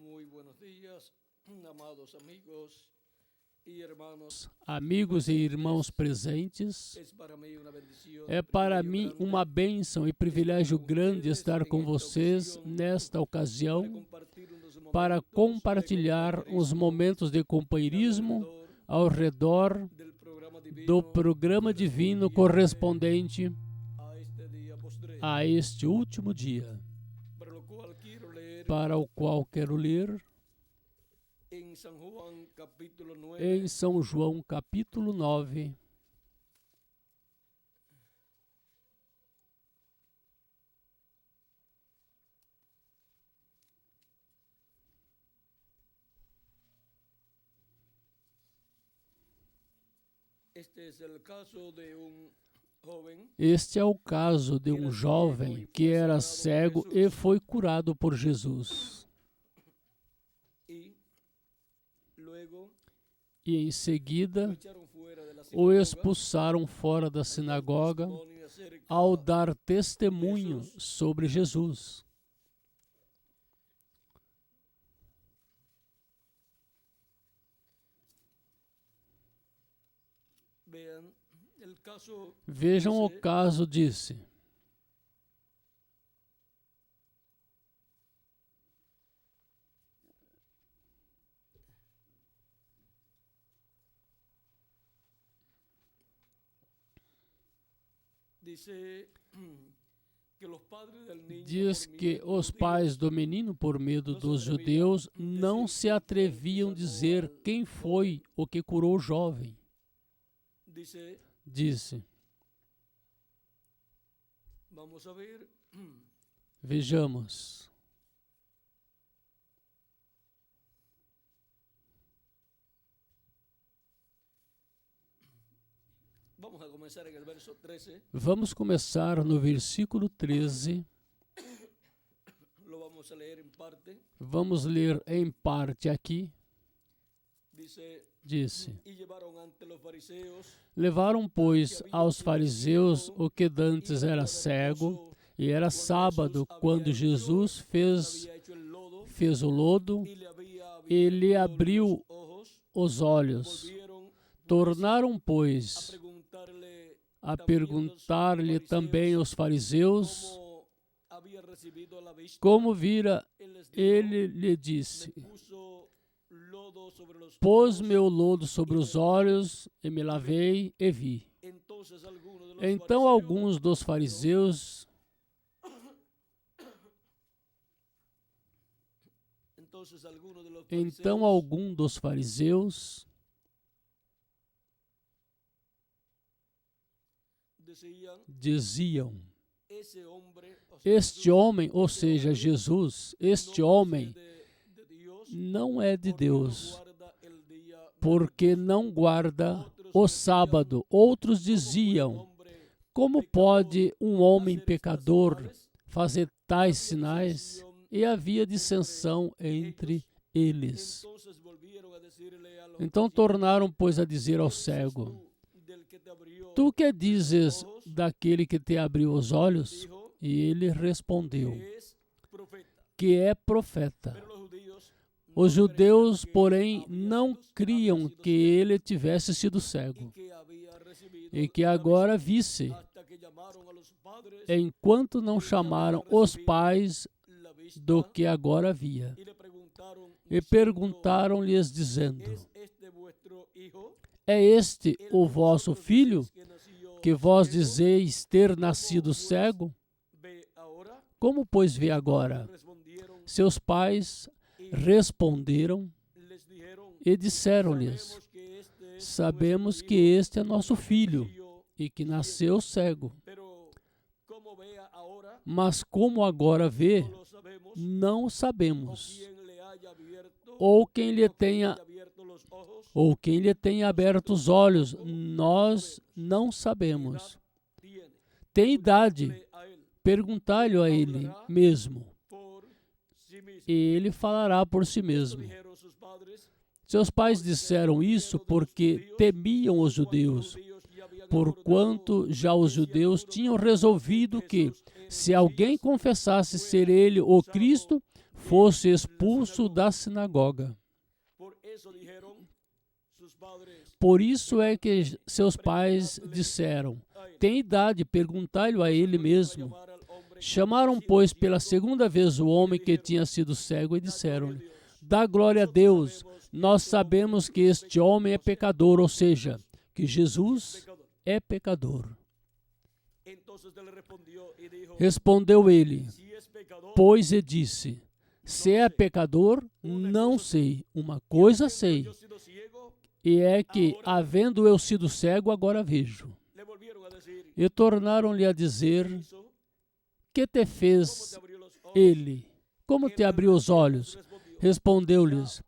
Muy buenos días, amados amigos y hermanos. Amigos e irmãos presentes, É para mim mim uma bênção e privilégio grande estar com vocês nesta ocasião para compartilhar os momentos de companheirismo ao redor do programa divino correspondente a este último dia, para o qual quero ler em São João capítulo 9. Este é o caso de um jovem que era cego e foi curado por Jesus. E em seguida o expulsaram fora da sinagoga ao dar testemunho sobre Jesus. Vejam o caso, disse. Diz que os pais do menino, por medo dos judeus, não se atreviam a dizer quem foi o que curou o jovem. Disse. Vejamos. Vamos começar no versículo 13. Vamos ler em parte aqui. Disse: Levaram, pois, aos fariseus o que dantes era cego, e era sábado, quando Jesus fez o lodo e lhe abriu os olhos. Tornaram, pois, a perguntar-lhe também os fariseus como vira. Ele lhe disse: Pôs-me o lodo sobre os olhos e me lavei e vi. Então alguns dos fariseus diziam: Este homem, ou seja, Jesus, este homem não é de Deus, porque não guarda o sábado. Outros diziam: Como pode um homem pecador fazer tais sinais? E havia dissensão entre eles. Então tornaram, pois, a dizer ao cego: Tu que dizes daquele que te abriu os olhos? E ele respondeu: Que é profeta. Os judeus, porém, não criam que ele tivesse sido cego e que agora visse, enquanto não chamaram os pais do que agora via. E perguntaram-lhes, dizendo: É este o vosso filho, que vós dizeis ter nascido cego? Como, pois, vê agora? Seus pais responderam e disseram-lhes: Sabemos que este é nosso filho e que nasceu cego. Mas como agora vê, não sabemos. Ou quem lhe tenha aberto os olhos, nós não sabemos. Tem idade, perguntai-lhe a ele mesmo, e ele falará por si mesmo. Seus pais disseram isso porque temiam os judeus, porquanto já os judeus tinham resolvido que, Se alguém confessasse ser ele o Cristo, fosse expulso da sinagoga. Por isso é que seus pais disseram: tem idade, perguntai-lhe a ele mesmo. Chamaram, pois, pela segunda vez o homem que tinha sido cego e disseram-lhe: dá glória a Deus, nós sabemos que este homem é pecador, ou seja, que Jesus é pecador. Respondeu ele, pois, e disse: se é pecador, não sei. Uma coisa sei, e é que, havendo eu sido cego, agora vejo. E tornaram-lhe a dizer: que te fez ele? Como te abriu os olhos? Respondeu-lhes: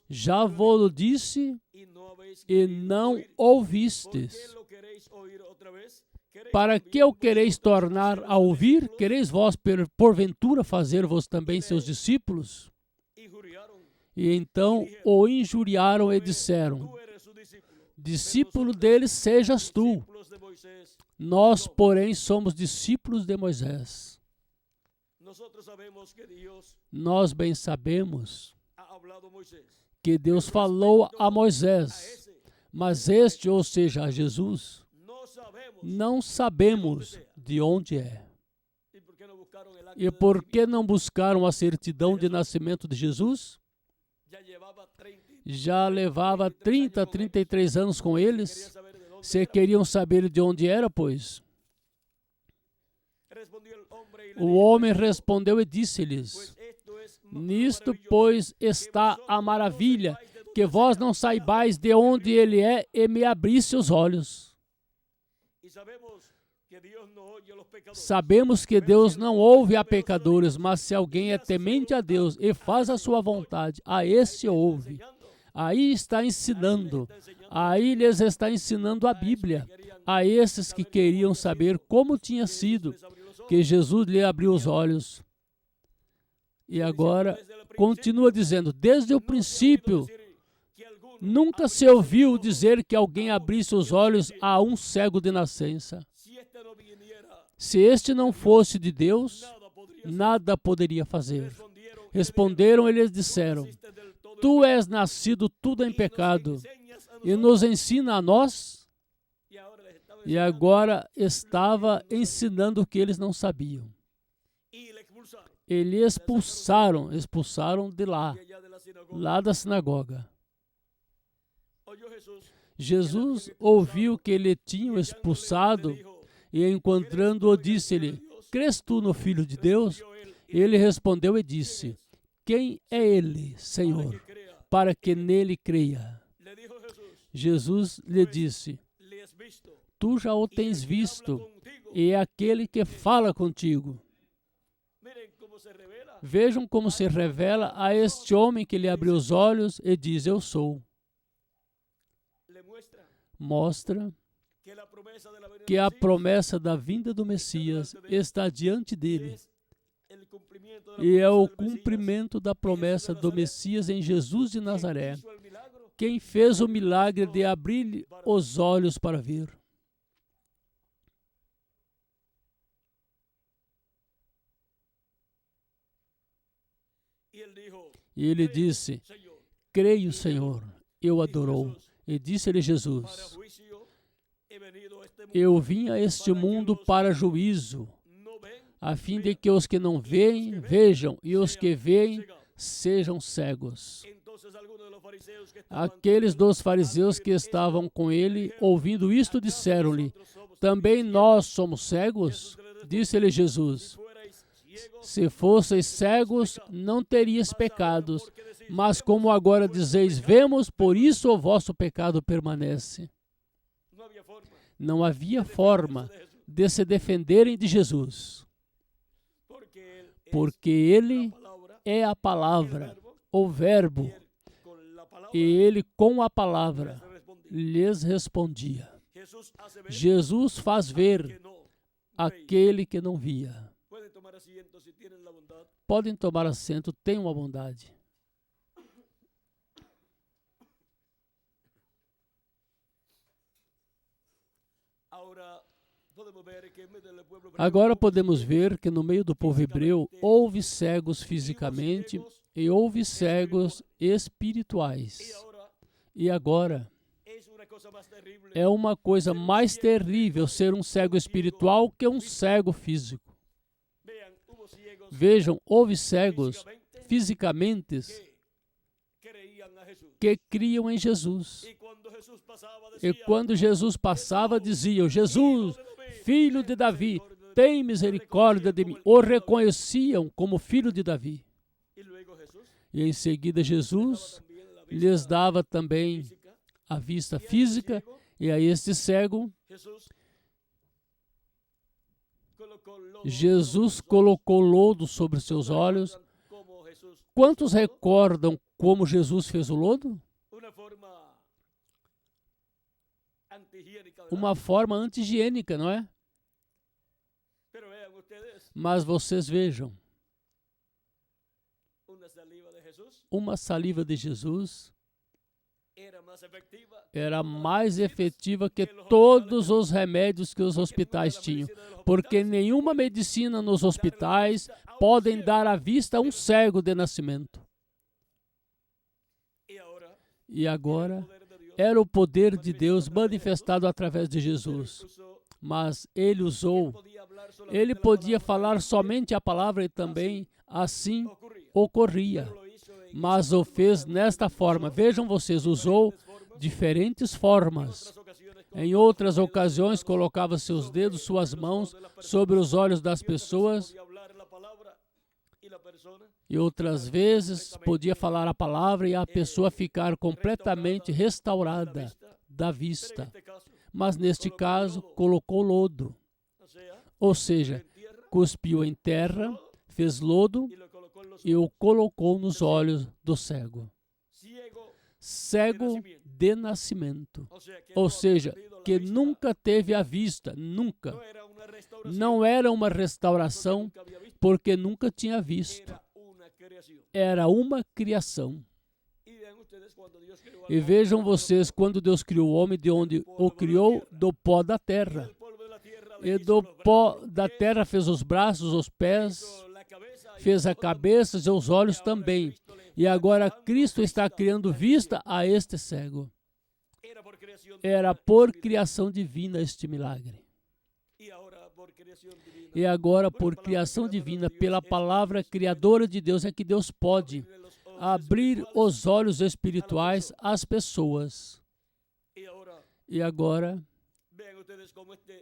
já vou-lo disse e não ouvistes. Para que o quereis tornar a ouvir? Quereis vós, porventura, fazer-vos também seus discípulos? E então o injuriaram e disseram: discípulo deles sejas tu. Nós, porém, somos discípulos de Moisés. Nós bem sabemos que Deus falou a Moisés, mas este, ou seja, a Jesus, não sabemos de onde é. E por que não buscaram a certidão de nascimento de Jesus? Já levava 30, 33 anos com eles. Se queriam saber de onde era, pois. O homem respondeu e disse-lhes: nisto, pois, está a maravilha, que vós não saibais de onde ele é e me abrisse os olhos. Sabemos que Deus não ouve a pecadores, mas se alguém é temente a Deus e faz a sua vontade, a esse ouve. Aí está ensinando, aí lhes está ensinando a Bíblia, a esses que queriam saber como tinha sido que Jesus lhe abriu os olhos. E agora continua dizendo: desde o princípio, nunca se ouviu dizer que alguém abrisse os olhos a um cego de nascença. Se este não fosse de Deus, nada poderia fazer. Responderam e lhes disseram: tu és nascido tudo em pecado e nos ensina a nós? E agora estava ensinando o que eles não sabiam. Eles expulsaram de lá da sinagoga. Jesus ouviu que ele tinha expulsado e, encontrando-o, disse-lhe: crês tu no Filho de Deus? Ele respondeu e disse: quem é ele, Senhor, para que nele creia? Jesus lhe disse: tu já o tens visto, e é aquele que fala contigo. Vejam como se revela a este homem que lhe abriu os olhos e diz: eu sou. Mostra que a promessa da vinda do Messias está diante dele. E é o cumprimento da promessa do Messias em Jesus de Nazaré, quem fez o milagre de abrir os olhos para ver. E ele disse: creio, Senhor. Eu adorou. E disse-lhe Jesus: eu vim a este mundo para juízo, a fim de que os que não veem, vejam, e os que veem, sejam cegos. Aqueles dos fariseus que estavam com ele, ouvindo isto, disseram-lhe: também nós somos cegos? Disse-lhe Jesus: se fosseis cegos, não teríeis pecados, mas como agora dizeis, vemos, por isso o vosso pecado permanece. Não havia forma de se defenderem de Jesus, porque ele é a palavra, o verbo, e ele com a palavra lhes respondia. Jesus faz ver aquele que não via. Podem tomar assento, tenham a bondade. Agora podemos ver que no meio do povo hebreu houve cegos fisicamente e houve cegos espirituais. E agora é uma coisa mais terrível ser um cego espiritual que um cego físico. Vejam, houve cegos fisicamente que criam em Jesus. E quando Jesus passava, diziam: Jesus, filho de Davi, tem misericórdia de mim. O reconheciam como filho de Davi. E em seguida Jesus lhes dava também a vista física, e a este cego Jesus colocou lodo sobre seus olhos. Quantos recordam como Jesus fez o lodo? Uma forma anti-higiênica, não é? Mas vocês vejam, uma saliva de Jesus era mais efetiva que todos os remédios que os hospitais tinham, porque nenhuma medicina nos hospitais podem dar à vista a um cego de nascimento. E agora era o poder de Deus manifestado através de Jesus. Mas ele ele podia falar somente a palavra e também assim ocorria. Mas o fez nesta forma. Vejam vocês, usou diferentes formas. Em outras ocasiões, colocava seus dedos, suas mãos sobre os olhos das pessoas. E outras vezes, podia falar a palavra e a pessoa ficar completamente restaurada da vista. Mas neste caso, colocou lodo. Ou seja, cuspiu em terra, fez lodo e o colocou nos olhos do cego. Cego de nascimento. Ou seja, que nunca teve a vista, nunca. Não era uma restauração, porque nunca tinha visto. Era uma criação. E vejam vocês, quando Deus criou o homem, de onde o criou? Do pó da terra. E do pó da terra fez os braços, os pés, fez a cabeça e os olhos também. E agora Cristo está criando vista a este cego. Era por criação divina este milagre. E agora, por criação divina, pela palavra criadora de Deus, é que Deus pode abrir os olhos espirituais às pessoas. E agora,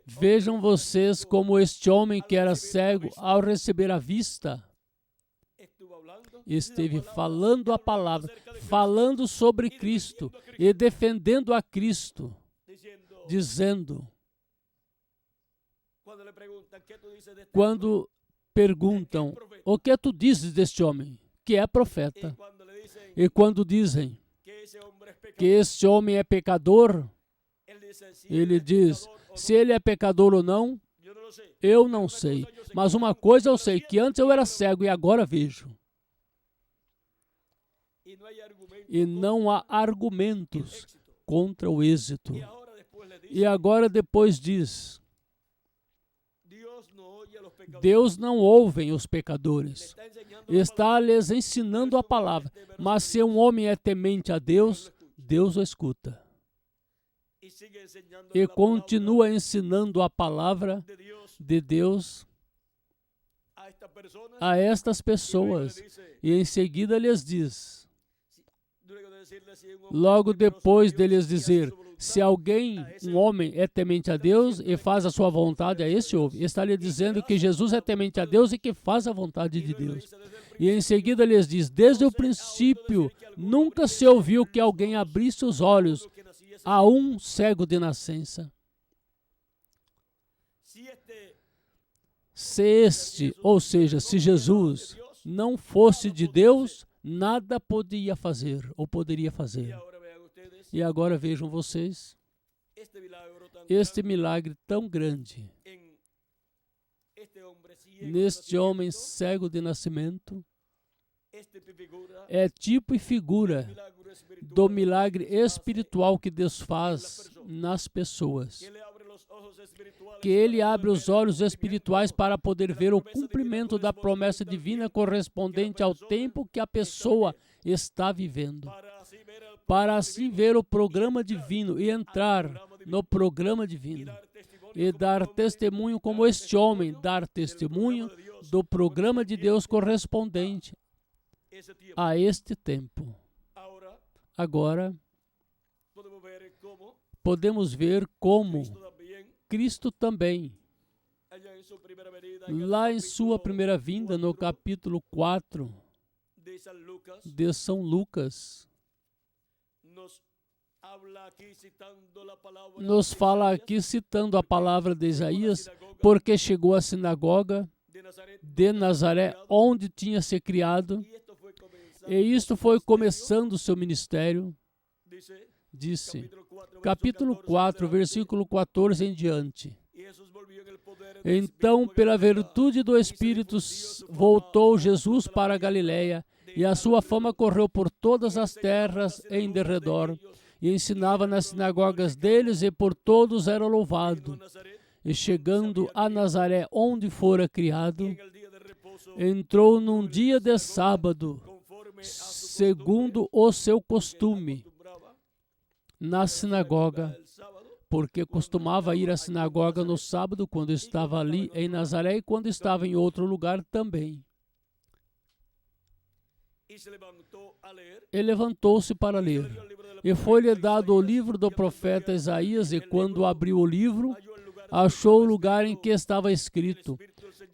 vejam vocês como este homem que era cego, ao receber a vista, esteve falando a palavra, falando sobre Cristo e defendendo a Cristo, dizendo, quando perguntam, o que tu dizes deste homem? Que é profeta. E quando dizem que esse homem é pecador, ele diz, se ele é pecador ou não, eu não sei. Mas uma coisa eu sei, que antes eu era cego e agora vejo. E não há argumentos contra o êxito. E agora depois diz, Deus não ouve os pecadores. Está lhes ensinando a palavra. Mas se um homem é temente a Deus, Deus o escuta. E continua ensinando a palavra de Deus a estas pessoas. E em seguida lhes diz, logo depois de lhes dizer, se alguém, um homem, é temente a Deus e faz a sua vontade, a esse ouve. Está lhe dizendo que Jesus é temente a Deus e que faz a vontade de Deus. E em seguida lhes diz, desde o princípio, nunca se ouviu que alguém abrisse os olhos a um cego de nascença. Se este, ou seja, se Jesus não fosse de Deus, nada podia fazer ou poderia fazer. E agora vejam vocês, este milagre tão grande, neste homem cego de nascimento, é tipo e figura do milagre espiritual que Deus faz nas pessoas. que ele abre os olhos espirituais para poder ver o cumprimento da promessa divina correspondente ao tempo que a pessoa está vivendo, para assim ver o programa divino e entrar no programa divino e dar testemunho como este homem, dar testemunho do programa de Deus correspondente a este tempo. Agora, podemos ver como Cristo também, lá em sua primeira vinda, no capítulo 4 de São Lucas, nos fala aqui citando a palavra de Isaías, porque chegou à sinagoga de Nazaré, onde tinha se criado, e isto foi começando o seu ministério, disse, capítulo 4, versículo 14 em diante. Então, pela virtude do Espírito, voltou Jesus para a Galiléia, e a sua fama correu por todas as terras em derredor, e ensinava nas sinagogas deles, e por todos era louvado. E chegando a Nazaré, onde fora criado, entrou num dia de sábado, segundo o seu costume, na sinagoga, porque costumava ir à sinagoga no sábado, quando estava ali em Nazaré e quando estava em outro lugar também. E levantou-se para ler. E foi-lhe dado o livro do profeta Isaías, e quando abriu o livro, achou o lugar em que estava escrito: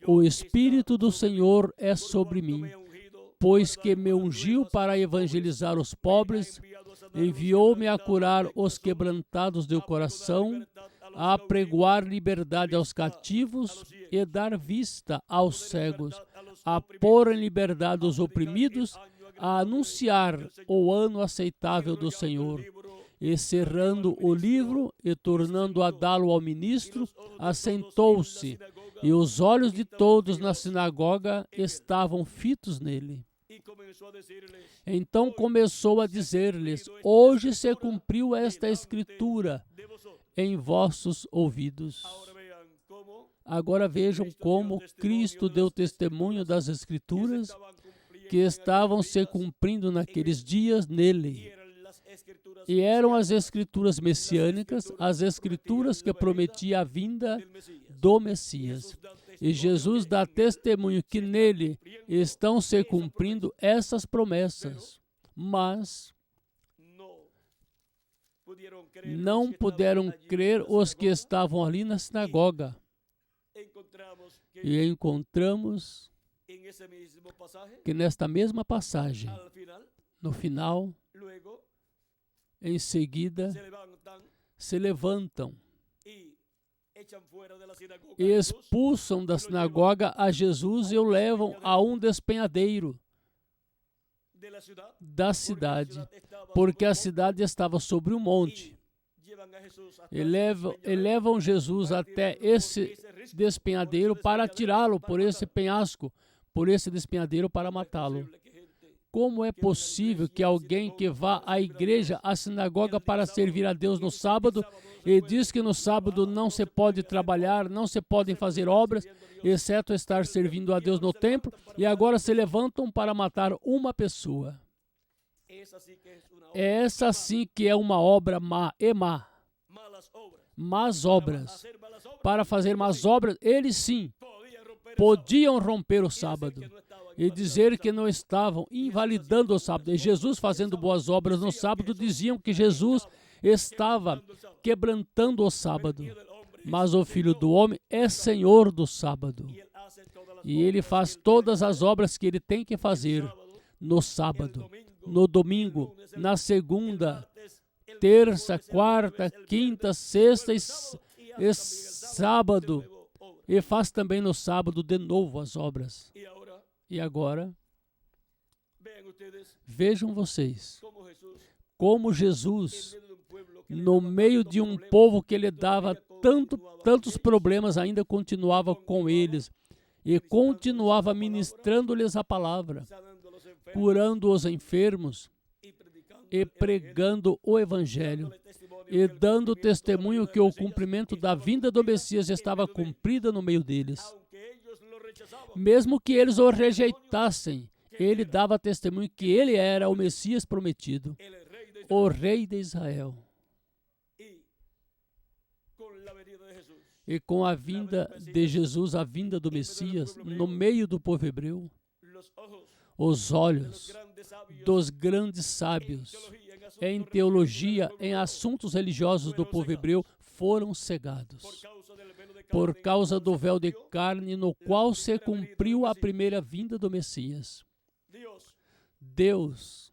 O Espírito do Senhor é sobre mim, pois que me ungiu para evangelizar os pobres, enviou-me a curar os quebrantados de coração, a pregoar liberdade aos cativos e dar vista aos cegos, a pôr em liberdade os oprimidos, a anunciar o ano aceitável do Senhor. E cerrando o livro e tornando a dá-lo ao ministro, assentou-se, e os olhos de todos na sinagoga estavam fitos nele. Então começou a dizer-lhes: Hoje se cumpriu esta escritura em vossos ouvidos. Agora vejam como Cristo deu testemunho das escrituras que estavam se cumprindo naqueles dias nele. E eram as escrituras messiânicas, as escrituras que prometiam a vinda do Messias. E Jesus dá testemunho que nele estão se cumprindo essas promessas. Mas não puderam crer os que estavam ali na sinagoga. E encontramos que nesta mesma passagem, no final, em seguida, se levantam e expulsam da sinagoga a Jesus e o levam a um despenhadeiro da cidade, porque a cidade estava sobre um monte. E levam Jesus até esse despenhadeiro para tirá-lo por esse penhasco, por esse despenhadeiro para matá-lo. Como é possível que alguém que vá à igreja, à sinagoga para servir a Deus no sábado, e diz que no sábado não se pode trabalhar, não se podem fazer obras, exceto estar servindo a Deus no templo, e agora se levantam para matar uma pessoa? Essa sim que é uma obra má e má. Más obras. Para fazer más obras, eles sim podiam romper o sábado e dizer que não estavam invalidando o sábado. E Jesus fazendo boas obras no sábado, diziam que Jesus estava quebrantando o sábado. Mas o Filho do Homem é Senhor do sábado. E ele faz todas as obras que ele tem que fazer no sábado, no domingo, na segunda, terça, quarta, quinta, sexta e sábado. E faz também no sábado de novo as obras. E agora, vejam vocês como Jesus, no meio de um povo que lhe dava tantos problemas, ainda continuava com eles e continuava ministrando-lhes a palavra, curando os enfermos e pregando o Evangelho e dando testemunho que o cumprimento da vinda do Messias estava cumprida no meio deles. Mesmo que eles o rejeitassem, ele dava testemunho que ele era o Messias prometido, o Rei de Israel. E com a vinda de Jesus, a vinda do Messias, no meio do povo hebreu, os olhos dos grandes sábios em teologia, em assuntos religiosos do povo hebreu, foram cegados por causa do véu de carne no qual se cumpriu a primeira vinda do Messias. Deus,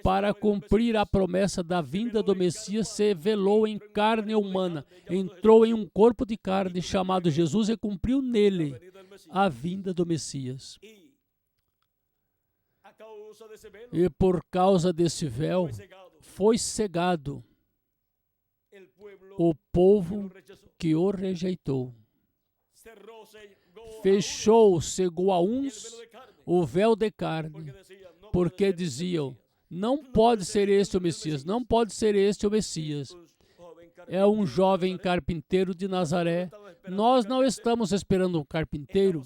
para cumprir a promessa da vinda do Messias, se velou em carne humana, entrou em um corpo de carne chamado Jesus e cumpriu nele a vinda do Messias. E por causa desse véu, foi cegado o povo que o rejeitou. Fechou, cegou a uns o véu de carne, porque diziam, não pode ser este o Messias, não pode ser este o Messias. É um jovem carpinteiro de Nazaré. Nós não estamos esperando um carpinteiro,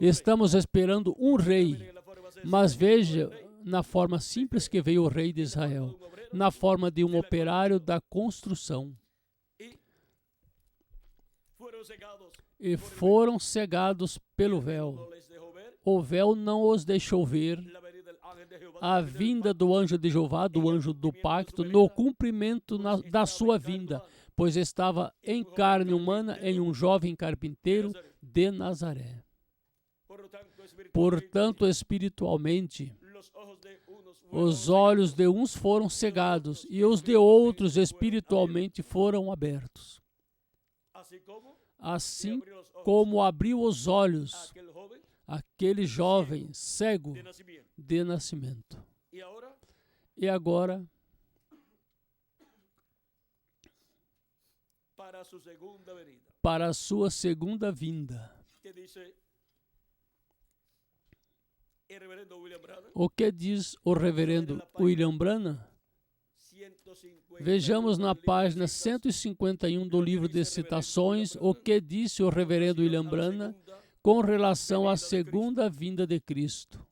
estamos esperando um rei. Mas veja, na forma simples que veio o Rei de Israel, na forma de um operário da construção. E foram cegados pelo véu. O véu não os deixou ver a vinda do anjo de Jeová, do anjo do pacto, no cumprimento da sua vinda, pois estava em carne humana em um jovem carpinteiro de Nazaré. Portanto, espiritualmente, os olhos de uns foram cegados e os de outros espiritualmente foram abertos. Assim como abriu os olhos aquele jovem cego de nascimento. E agora, para a sua segunda vinda. O que diz o reverendo William Branham? Vejamos na página 151 do livro de citações o que disse o reverendo William Branham com relação à segunda vinda de Cristo.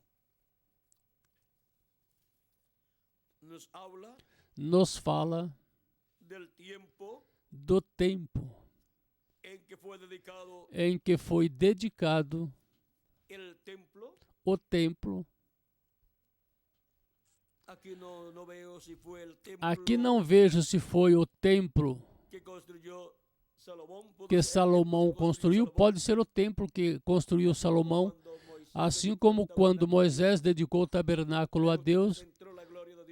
Nos fala do tempo em que foi dedicado o templo. Aqui não vejo se foi o templo que Salomão construiu. Pode ser o templo que construiu Salomão, assim como quando Moisés dedicou o tabernáculo a Deus.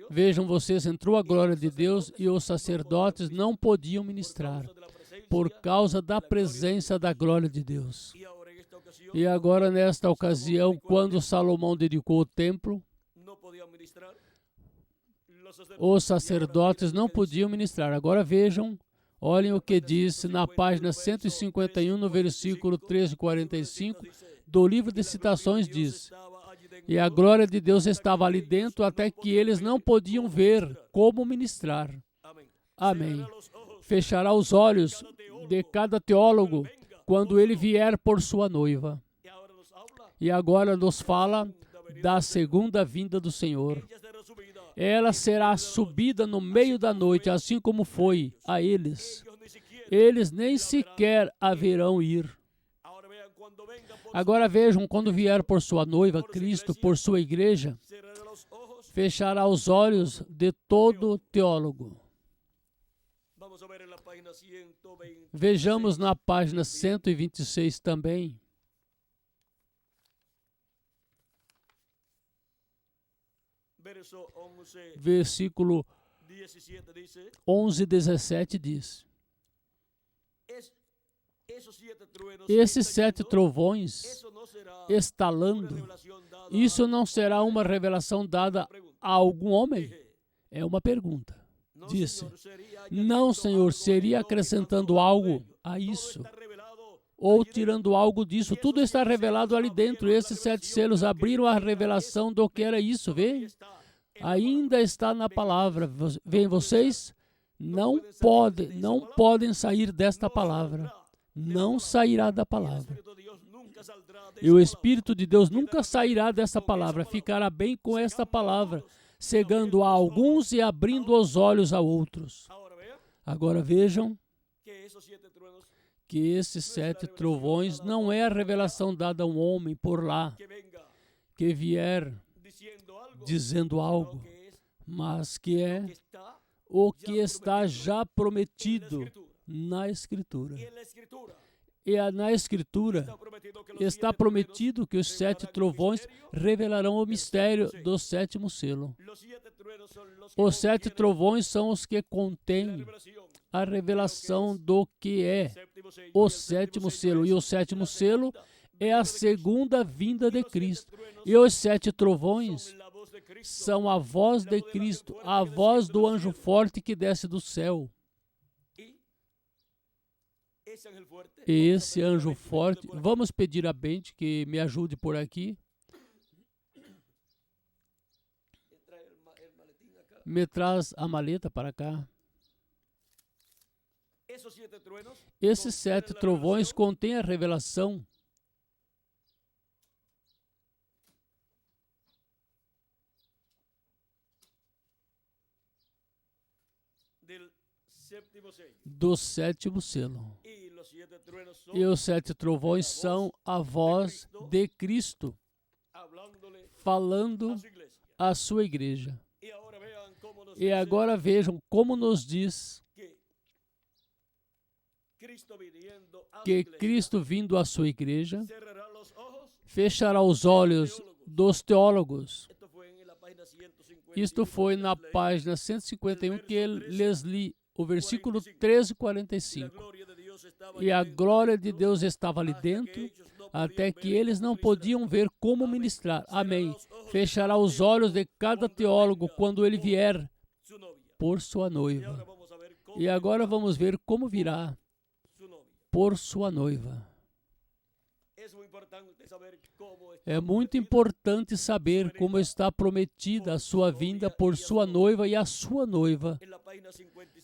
Vejam vocês, entrou a glória de Deus e os sacerdotes não podiam ministrar por causa da presença da glória de Deus. E agora, nesta ocasião, quando Salomão dedicou o templo, os sacerdotes não podiam ministrar. Agora vejam, olhem o que diz na página 151, no versículo 13 e 45, do livro de citações, diz: e a glória de Deus estava ali dentro até que eles não podiam ver como ministrar. Amém. Fechará os olhos de cada teólogo quando ele vier por sua noiva. E agora nos fala da segunda vinda do Senhor. Ela será subida no meio da noite, assim como foi a eles. Eles nem sequer haverão ir. Agora vejam, quando vier por sua noiva, Cristo, por sua igreja, fechará os olhos de todo teólogo. Vejamos na página 126 também. Versículo 11 e 17 diz: esses 7 trovões estalando, isso não será uma revelação dada a algum homem? É uma pergunta. Disse: não, Senhor, seria acrescentando algo a isso, ou tirando algo disso. Tudo está revelado ali dentro. Esses 7 selos abriram a revelação do que era isso, vê? Ainda está na palavra. Veem vocês? não podem sair desta palavra. Não sairá da palavra. E o Espírito de Deus nunca sairá dessa palavra. Ficará bem com esta palavra, cegando a alguns e abrindo os olhos a outros. Agora vejam que esses 7 trovões não é a revelação dada a um homem por lá, que vier dizendo algo, mas que é o que está já prometido na Escritura. E na Escritura está prometido que os 7 trovões revelarão o mistério do 7º selo. Os 7 trovões são os que contêm a revelação do que é o 7º selo. E o 7º selo é a segunda vinda de Cristo. E os 7 trovões são a voz de Cristo, a voz do anjo forte que desce do céu. E esse anjo forte, vamos pedir a Bente que me ajude por aqui. Me traz a maleta para cá. Esses 7 trovões contêm a revelação do 7º selo. E os 7 trovões são a voz de Cristo falando à sua igreja. E agora vejam como nos diz que Cristo vindo à sua igreja fechará os olhos dos teólogos. Isto foi na página 151 que eu lhes li, o versículo 13 e 45. E a glória de Deus estava ali dentro, até que eles não podiam ver como ministrar. Amém. Fechará os olhos de cada teólogo quando ele vier por sua noiva. E agora vamos ver como virá por sua noiva. É muito importante saber como está prometida a sua vinda por sua noiva e a sua noiva.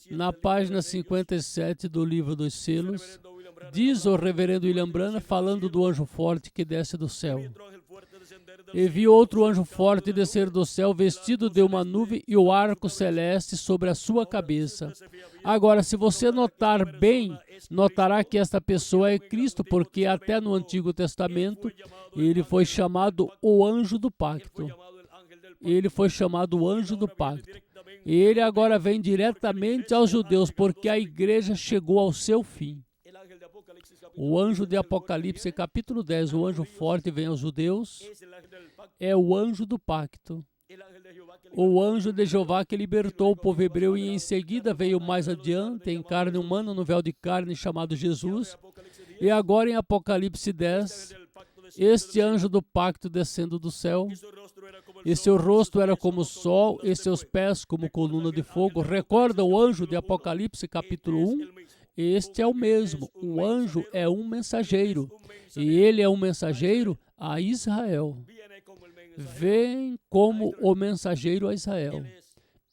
Na página 57 do livro dos selos, diz o reverendo William Branham, falando do anjo forte que desce do céu. E vi outro anjo forte descer do céu, vestido de uma nuvem e o arco celeste sobre a sua cabeça. Agora, se você notar bem, notará que esta pessoa é Cristo, porque até no Antigo Testamento ele foi chamado o anjo do pacto. Ele foi chamado o anjo do pacto. E ele agora vem diretamente aos judeus, porque a igreja chegou ao seu fim. O anjo de Apocalipse, capítulo 10, o anjo forte vem aos judeus, é o anjo do pacto. O anjo de Jeová que libertou o povo hebreu e em seguida veio mais adiante em carne humana, no véu de carne chamado Jesus. E agora em Apocalipse 10, este anjo do pacto descendo do céu, e seu rosto era como o sol e seus pés como coluna de fogo. Recorda o anjo de Apocalipse capítulo 1? Este é o mesmo. O anjo é um mensageiro. E ele é um mensageiro a Israel. Vem como o mensageiro a Israel.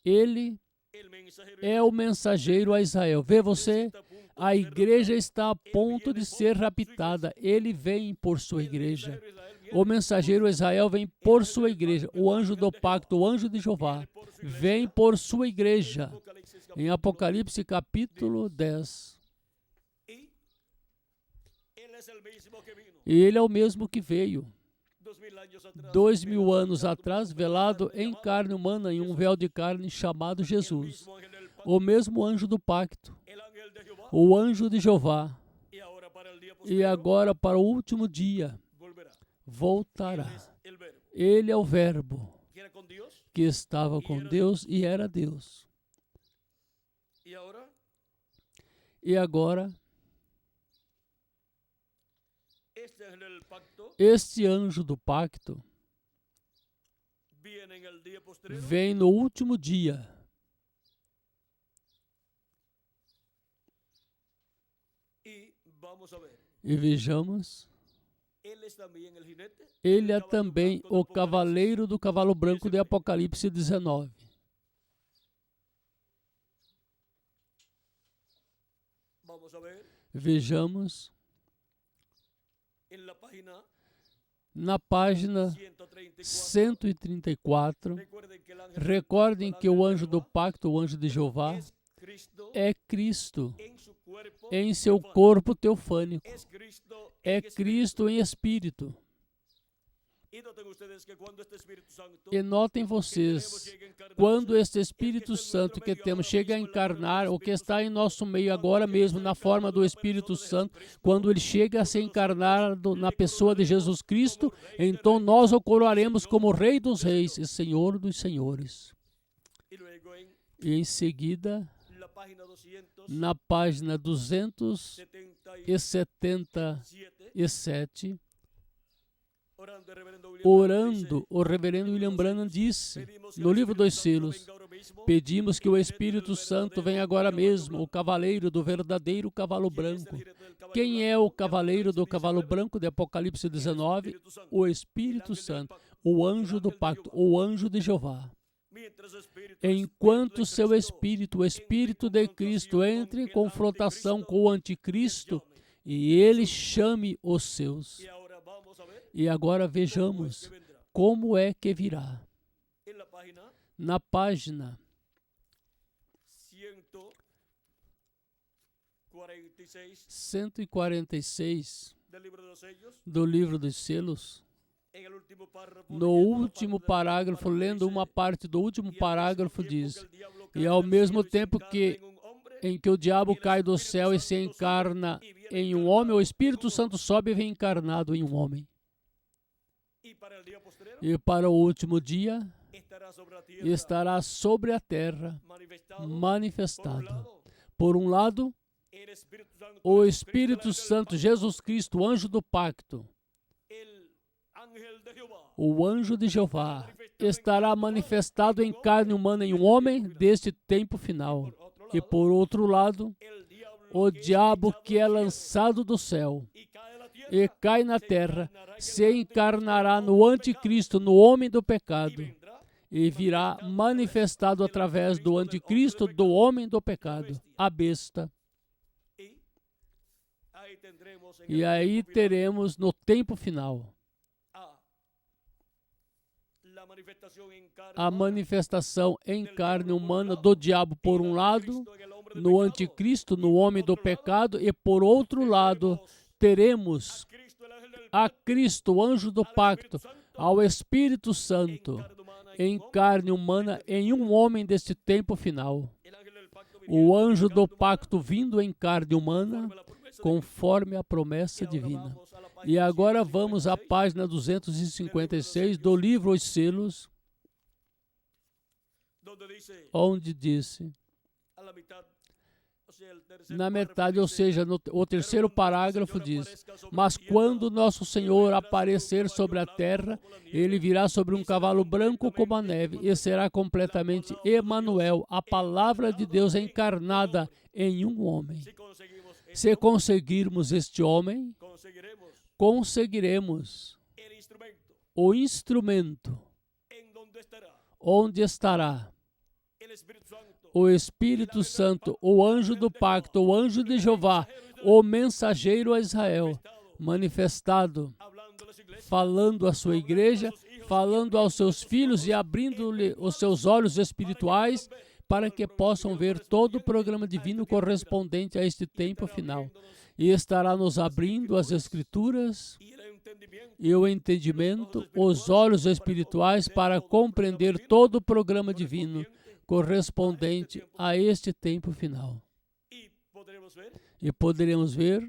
Ele é o mensageiro a Israel. Vê você? A igreja está a ponto de ser raptada. Ele vem por sua igreja. O mensageiro a Israel vem por sua igreja. O anjo do pacto, o anjo de Jeová, vem por sua igreja. Em Apocalipse capítulo 10. E ele é o mesmo que veio 2000 anos atrás, velado em carne humana, em um véu de carne chamado Jesus. O mesmo anjo do pacto, o anjo de Jeová. E agora, para o último dia, voltará. Ele é o Verbo que estava com Deus e era Deus. E agora, este anjo do pacto vem no último dia. E vejamos, ele é também o cavaleiro do cavalo branco de Apocalipse 19. a ver Vejamos en la página na página 134. 134. Recuerden que el ángel del Recordem pacto, que el o ángel anjo de do Jehová, pacto, o anjo de Jeová, es Cristo é Cristo en su cuerpo em seu teofánico. corpo teofânico. Es Cristo É en espíritu. Cristo em espírito. Y noten ustedes que cuando este Espíritu Santo E notem que tenemos vocês, llega a encarnar-se, quando este el que Espírito está en Santo nuestro que medio temos ahora chega a mismo en la forma encarnar, del o que Espíritu está em Santo, nosso meio cuando agora llega a mesmo, ser na forma encarnado do en la Espírito persona de Santo, Jesucristo, quando ele chega a ser nosotros encarnado na le pessoa de coronaremos Jesus Cristo, como Rey de então Reyes nós o y coroaremos como Señor Rei dos de Reis e Señores. Senhor dos Senhores. Y luego en E em seguida, la página na página 277, 277, orando el reverendo William Branham, orando, o reverendo William Branham disse, pedimos que no el livro Espíritu dos Santo selos, venga ahora mismo pedimos que y o el Espírito jinete del Santo venha verdadero agora caballo mesmo, o blanco. cavaleiro do verdadeiro cavalo ¿Quién es el branco. jinete del caballo Quem é blanco? o cavaleiro do Apocalipse cavalo 19, branco de Apocalipse 19? Espírito Santo, O el Espírito ángel del Santo, pacto, o el anjo do ángel de pacto, Jehová. o anjo de Jeová. Mientras el Espíritu Enquanto de seu Cristo Espírito, o entra en Espírito de Cristo, confrontación entre em con el confrontação anticristo com o y anticristo llame. e ele chame os seus. Y ahora vamos a ver E agora cómo es vejamos que vendrá. como é que virá. En la página Na página 146 146 del libro de los sellos, do livro dos selos, en el último párrafo, no leyendo una último parte del parágrafo, párrafo, lendo dice, uma parte do último "Y al mismo parágrafo tiempo diz, que el diablo e cae ao del mesmo cielo y se tempo encarna que en un hombre, em que o diabo y el cai do Espíritu céu e se Santo sube encarna y viene em um homem, o encarnado Espírito en un Santo hombre". sobe e vem encarnado em um homem. Y para el día posterior E para o último dia estará sobre la tierra estará sobre a terra manifestado. Por um lado, el Espíritu Santo, o Jesucristo, el Espírito ángel del Santo, pacto, Jesus Cristo, o anjo do pacto, el ángel de Jehová, o anjo de Jeová, estará manifestado em carne humana em um homem deste tempo final. E por outro lado, el diablo o que es diabo echado que del é cielo lançado do céu y cae a la tierra, e cai na se terra, encarnará en el se anticristo, encarnará el no hombre del anticristo, no homem do pecado, y pecado, vendrá e virá manifestado através do anticristo, do homem do pecado, a besta. y ahí tendremos en E el aí tiempo final teremos no tempo final la manifestación en carne a humana manifestação em del carne diablo por un humana lado, do diabo y por del um lado, anticristo en el hombre del no pecado, anticristo, y no por homem do otro lado, pecado, e por outro lado teremos a Cristo, el ángel del a pacto, Cristo, o anjo do al pacto, Espíritu Santo, ao Espírito en Santo, carne humana, en em un hombre carne de humana, este em tiempo um homem deste tempo final. el ángel del pacto O viniendo en anjo do carne humana, pacto vindo em carne humana, conforme a promesa de Cristo. conforme a promessa E agora divina. vamos à página E agora vamos à 256, página 256 do livro Os Selos, donde dice, onde disse, a la mitad, o sea, el tercer na párrafo metade, ou dice, seja, o terceiro "Pero cuando parágrafo nuestro Señor diz, aparezca sobre mas la tierra, quando nosso Senhor vendrá aparecer sobre a caballo terra, blanco como la nieve, ele virá sobre um e será cavalo branco como a completamente neve, e será completamente Emanuel, a palavra de Deus encarnada em um homem. Si conseguimos Se esto, conseguirmos este homem, conseguiremos el instrumento o instrumento en donde estará onde estará el Espíritu Santo, o Espírito Santo, o anjo do pacto, o anjo de Jeová, o mensageiro a Israel, manifestado, hablando a las iglesias, falando à sua igreja, falando aos seus filhos e abrindo-lhe os seus olhos espirituais para que possam ver todo o programa divino correspondente a este tempo final. E estará nos abrindo as Escrituras y el entendimiento e o entendimento, os olhos espirituais para compreender todo o programa divino correspondente a este tempo final. y podremos ver E poderemos ver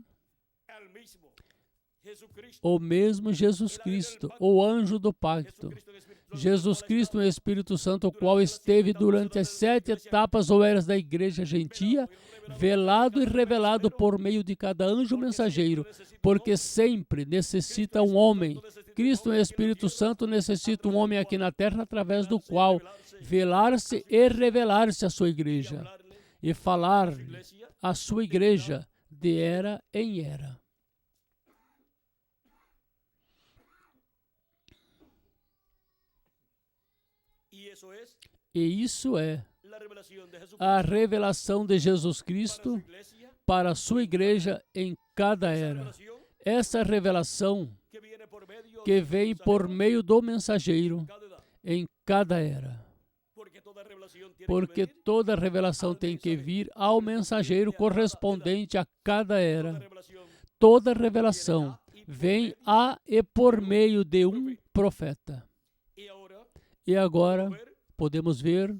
al mismo Jesucristo, o mesmo Jesus Cristo, o anjo do pacto. Jesucristo en Espíritu Santo, Jesus Cristo em Espírito Santo, o qual esteve durante as 7 etapas ou eras da igreja gentia, velado e revelado por meio de cada anjo mensageiro, porque sempre necessita um homem. Cristo em Espírito Santo necessita um homem aqui na terra através do qual velar-se e revelar-se à sua igreja e falar à sua igreja de era em era. y eso es E isso é a revelação de Jesus Cristo para a sua igreja em cada era. Essa revelação que vem por meio do mensageiro em cada era. Porque toda revelação tem que vir ao mensageiro correspondente a cada era. Toda revelação vem a e por meio de um profeta. E agora podemos ver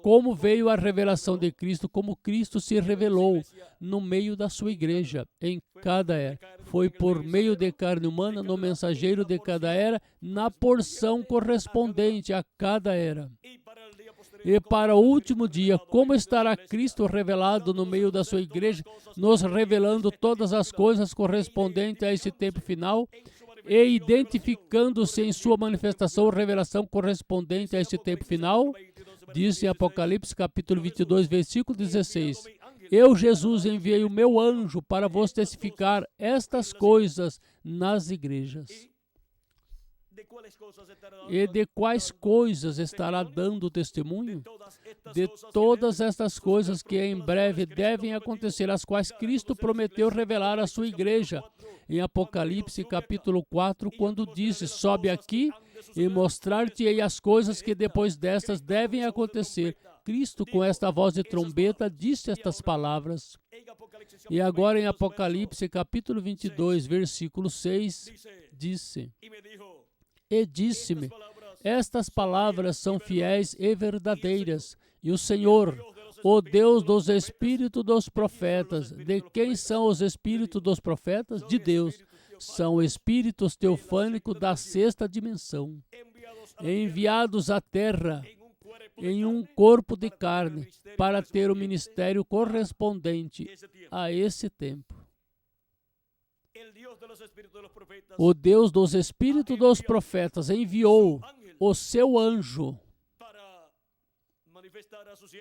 como veio a revelação de Cristo, como Cristo se revelou no meio da sua igreja, em cada era. Foi por meio de carne humana, no mensageiro de cada era, na porção correspondente a cada era. E para o último dia, como estará Cristo revelado no meio da sua igreja, nos revelando todas as coisas correspondentes a esse tempo final e identificando-se em sua manifestação, revelação correspondente a esse tempo final? Diz em Apocalipse capítulo 22, versículo 16. Eu, Jesus, enviei o meu anjo para vos testificar estas coisas nas igrejas. E de quais coisas estará dando testemunho? De todas estas coisas que em breve devem acontecer, as quais Cristo prometeu revelar à sua igreja. Em Apocalipse capítulo 4, quando disse, sobe aqui e mostrar-te-ei as coisas que depois destas devem acontecer. Cristo, com esta voz de trombeta, disse estas palavras. E agora em Apocalipse capítulo 22, versículo 6, disse... E disse-me, estas palavras são fiéis e verdadeiras, e o Senhor, o Deus dos espíritos dos profetas, de quem são os espíritos dos profetas? De Deus. São espíritos teofânicos da sexta dimensão, enviados à terra em um corpo de carne, para ter o ministério correspondente a esse tempo. O Deus dos espíritos dos profetas enviou o seu anjo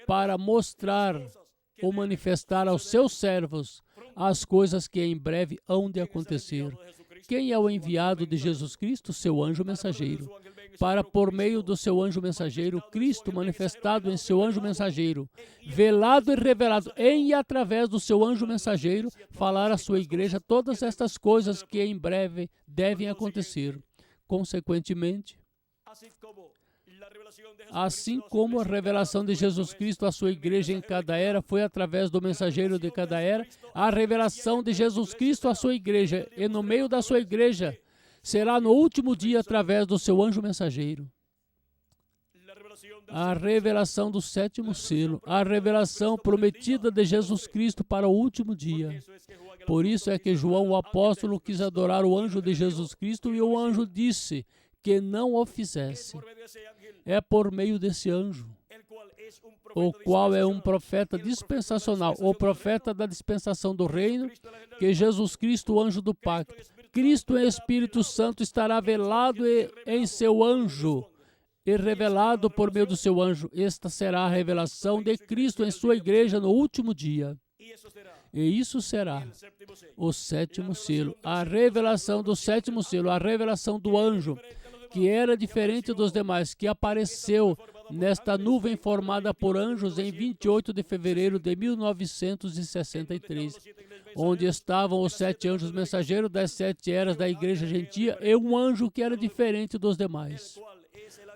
para mostrar ou manifestar aos seus servos as coisas que em breve hão de acontecer. Quem é o enviado de Jesus Cristo? Seu anjo mensageiro. Para, por meio do seu anjo mensageiro, Cristo manifestado em seu anjo mensageiro, velado e revelado em e através do seu anjo mensageiro, falar à sua igreja todas estas coisas que em breve devem acontecer. Consequentemente, assim como a revelação de Jesus Cristo à sua igreja em cada era foi através do mensageiro de cada era, a revelação de Jesus Cristo à sua igreja e no meio da sua igreja será no último dia através do seu anjo mensageiro. A revelação do sétimo selo, a revelação prometida de Jesus Cristo para o último dia. Por isso é que João, o apóstolo, quis adorar o anjo de Jesus Cristo e o anjo disse que não o fizesse. É por meio desse anjo, o qual é um profeta dispensacional, o profeta da dispensação do reino, que Jesus Cristo, o anjo do pacto. Cristo em Espírito Santo estará velado em seu anjo e revelado por meio do seu anjo. Esta será a revelação de Cristo em sua igreja no último dia. E isso será o sétimo selo, a revelação do sétimo selo, a revelação do anjo, que era diferente dos demais, que apareceu nesta nuvem formada por anjos em 28 de fevereiro de 1963, onde estavam os 7 anjos mensageiros das 7 eras da igreja gentia e um anjo que era diferente dos demais,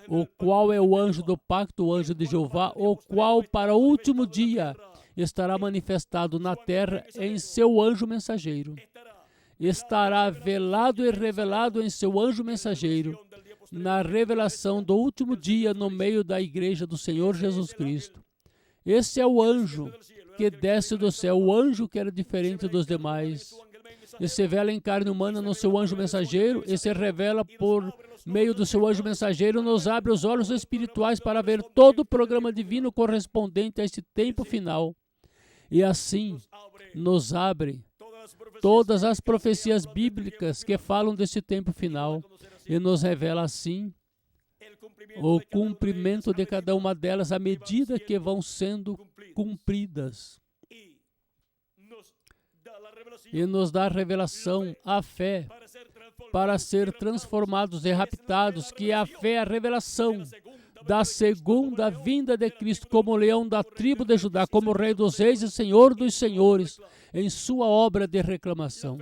o qual é o anjo do pacto, o anjo de Jeová, o qual para o último dia estará manifestado na terra em seu anjo mensageiro. Estará velado e revelado em seu anjo mensageiro, na revelação do último dia no meio da igreja do Senhor Jesus Cristo. Esse é o anjo que desce do céu, o anjo que era diferente dos demais. E se revela em carne humana no seu anjo mensageiro e se revela por meio do seu anjo mensageiro, nos abre os olhos espirituais para ver todo o programa divino correspondente a este tempo final. E assim nos abre todas as profecias bíblicas que falam desse tempo final e nos revela assim o cumprimento de cada uma delas à medida que vão sendo cumpridas. E nos dá a revelação, a fé, para ser transformados e raptados, que é a fé, a revelação da segunda vinda de Cristo, como leão da tribo de Judá, como rei dos reis e senhor dos senhores, em sua obra de reclamação.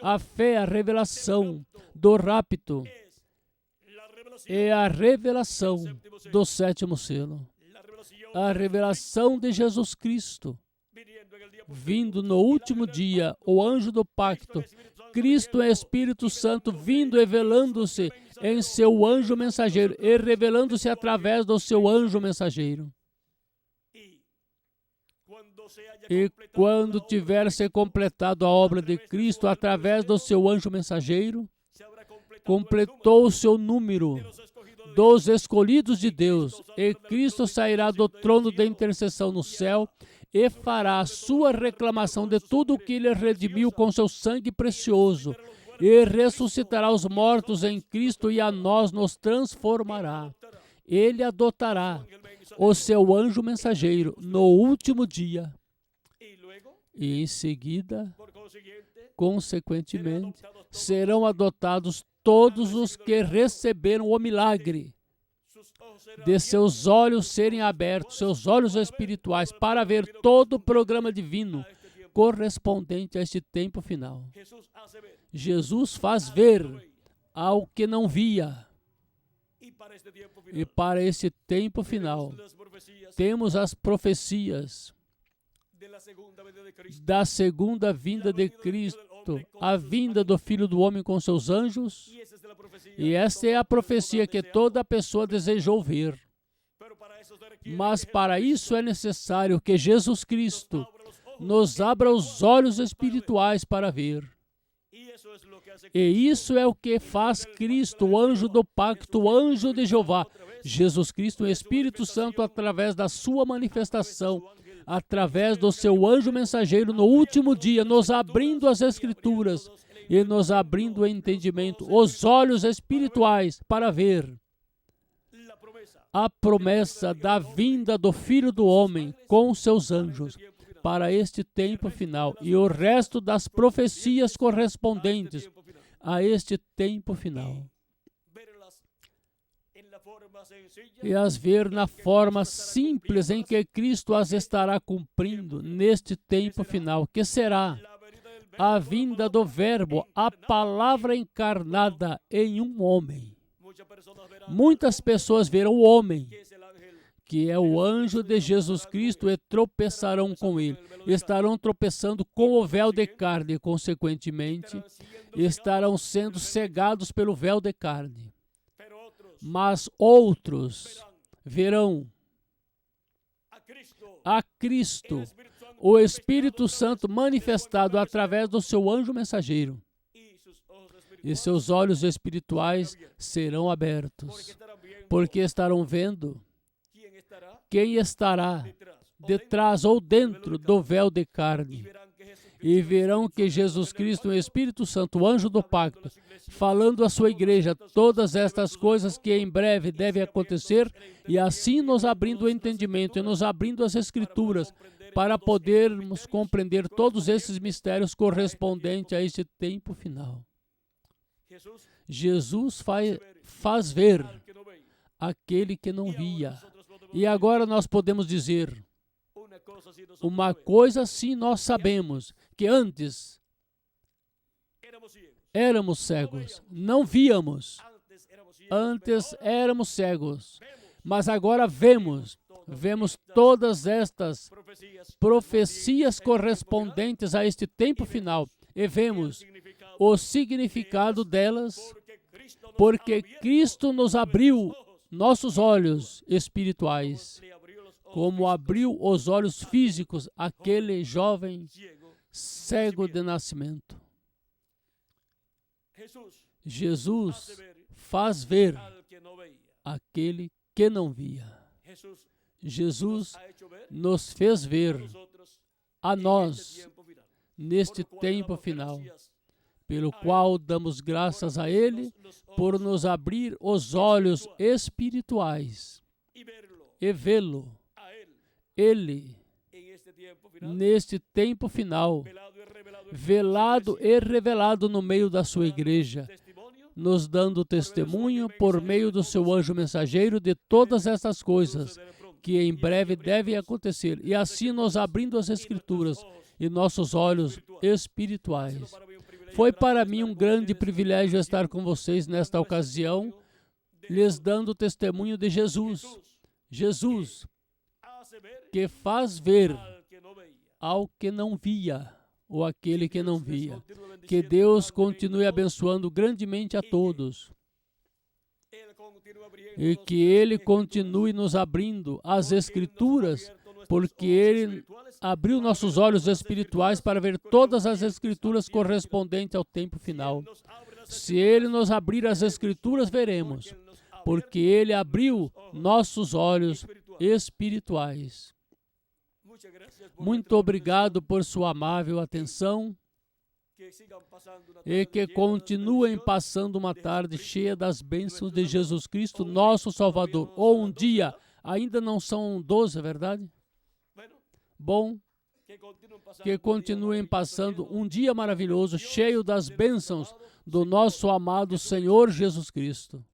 A fé, a revelação do rapto, é a revelação do sétimo selo. A revelação de Jesus Cristo, vindo no último dia, o anjo do pacto, Cristo é Espírito Santo, vindo e revelando-se em seu anjo mensageiro, e revelando-se através do seu anjo mensageiro. E quando tiver se completado a obra de Cristo através do seu anjo mensageiro, completou o seu número dos escolhidos de Deus, e Cristo sairá do trono de intercessão no céu e fará a sua reclamação de tudo o que ele redimiu com seu sangue precioso, e ressuscitará os mortos em Cristo e a nós nos transformará. Ele adotará o seu anjo mensageiro no último dia. E em seguida, consequentemente, serão adotados todos os que receberam o milagre de seus olhos serem abertos, seus olhos espirituais, para ver todo o programa divino correspondente a este tempo final. Jesus faz ver ao que não via. E para esse tempo final, temos as profecias da segunda vinda de Cristo, a vinda do Filho do Homem com seus anjos, e esta é a profecia que toda pessoa desejou ver. Mas para isso é necessário que Jesus Cristo nos abra os olhos espirituais para ver. E isso é o que faz Cristo, o anjo do pacto, o anjo de Jeová, Jesus Cristo, o Espírito Santo, através da sua manifestação, através do seu anjo mensageiro no último dia, nos abrindo as Escrituras e nos abrindo o entendimento, os olhos espirituais para ver a promessa da vinda do Filho do Homem com seus anjos para este tempo final e o resto das profecias correspondentes a este tempo final. E as ver na forma simples em que Cristo as estará cumprindo neste tempo final, que será a vinda do Verbo, a palavra encarnada em um homem. Muitas pessoas verão o homem, que é o anjo de Jesus Cristo, e tropeçarão com ele. Estarão tropeçando com o véu de carne, e, consequentemente, estarão sendo cegados pelo véu de carne. Mas outros verão a Cristo, o Espírito Santo manifestado através do seu anjo mensageiro. E seus olhos espirituais serão abertos, porque estarão vendo quem estará detrás ou dentro do véu de carne. E verão que Jesus Cristo, o Espírito Santo, o anjo do pacto, falando à sua igreja todas estas coisas que em breve devem acontecer, e assim nos abrindo o entendimento e nos abrindo as Escrituras para podermos compreender todos esses mistérios correspondentes a este tempo final. Jesus faz ver aquele que não via. E agora nós podemos dizer, uma coisa sim nós sabemos, que antes éramos cegos, não víamos. Antes éramos cegos, mas agora vemos todas estas profecias correspondentes a este tempo final e vemos o significado delas, porque Cristo nos abriu nossos olhos espirituais, como abriu os olhos físicos aquele jovem cego de nascimento. Jesus faz ver aquele que não via. Jesus nos fez ver a nós neste tempo final, pelo qual damos graças a Ele por nos abrir os olhos espirituais e vê-lo, Ele, neste tempo final, velado e revelado no meio da sua igreja, nos dando testemunho por meio do seu anjo mensageiro de todas estas coisas que em breve devem acontecer, e assim nos abrindo as Escrituras e nossos olhos espirituais. Foi para mim um grande privilégio estar com vocês nesta ocasião, lhes dando testemunho de Jesus. Jesus, que faz ver ao que não via, ou aquele que não via. Que Deus continue abençoando grandemente a todos. E que Ele continue nos abrindo as Escrituras, porque Ele abriu nossos olhos espirituais para ver todas as Escrituras correspondentes ao tempo final. Se Ele nos abrir as Escrituras, veremos, porque Ele abriu nossos olhos espirituais. Muito obrigado por sua amável atenção e que continuem passando uma tarde cheia das bênçãos de Jesus Cristo, nosso Salvador. Ou um dia, ainda não são 12, é verdade? Bom, que continuem passando um dia maravilhoso, cheio das bênçãos do nosso amado Senhor Jesus Cristo.